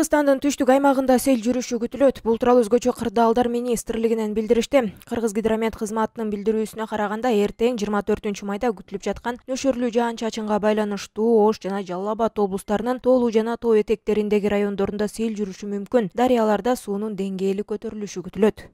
Кыргызстандын түштүк аймагында сел жүрүшү күтүлөт. Бул тууралуу өзгөчө Кырдаалдар министрлигинен билдиришти. Кыргызгидромет кызматынын билдирүүсүнө караганда, эртең 24 майда күтүлүп жаткан нөшөрлүү жаан-чачынга байланыштуу Ош жана Жалал Абад облустарынын тоолуу жана тоо этектериндеги райондорунда сел жүрүшү мүмкүн. Дарыяларда суунун деңгээли көтөрүлүшү күтүлөт.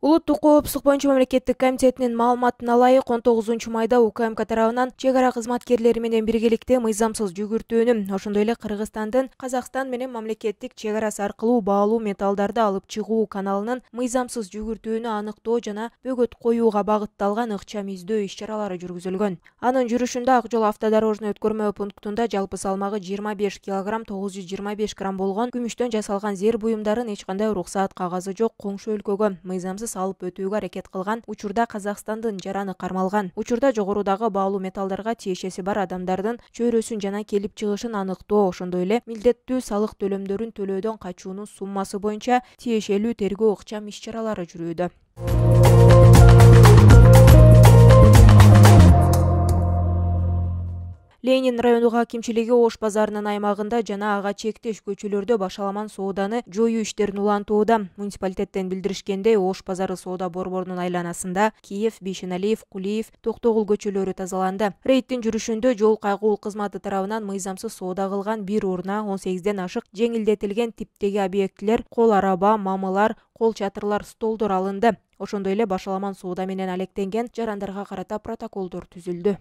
Улуттук коопсуздук боюнча мамлекеттик комитетинин маалыматына ылайык 19 майда УКМК тарабынан чек ара кызматкерлери менен биргеликте мыйзамсыз жүгүртүүнү, ошондой эле Кыргызстандын Казакстан менен мамлекеттик чек арасы аркылуу баалуу металлдарды алып чыгуу каналынын мыйзамсыз жүгүртүүнү аныктоо жана бөгөт коюуга багытталган ыкчам издөө иш-чаралары жүргүзүлгөн. Анын жүрүшүндө Ак жол автодорожный өткөрмө пунктунда жалпы салмагы 25 кг 925 грамм болгон күмүштөн жасалган зер буюмдарын эч кандай уруксаат кагазы жок коңшу өлкөгө мыйзамсыз алып өтүүгө аракет кылган учурда Казакстандын жараны кармалган. Учурда жогорудагы баалуу металлдарга тиешеси бар адамдардын чөйрөсүн жана келип чыгышын аныктоо, ошондой эле милдеттүү салык төлөмдөрүн төлөөдөн качуунун суммасы боюнча тиешелүү тергөө ыкчам иш-чаралары жүрүүдө. Ленин райондук акимчилиги Ош базарынын аймагында жана ага чектеш көчөлөрдө башаламан сооданы жоюу иштерин улантууда. Муниципалитеттен билдиришкендей, Ош базары соода борборунун айланасында Киев, Бейшеналиев, Кулиев, Токтогул көчөлөрү тазаланды. Рейдтин жүрүшүндө жол кайгуул кызматы тарабынан мыйзамсыз соода кылган бир урна 18ден ашык жеңилдетилген типтеги объектилер, кол араба, мамылар, кол чатырлар, столдор алынды. Ошондой эле башаламан соода менен алектенген жарандарга карата протоколдор түзүлдү.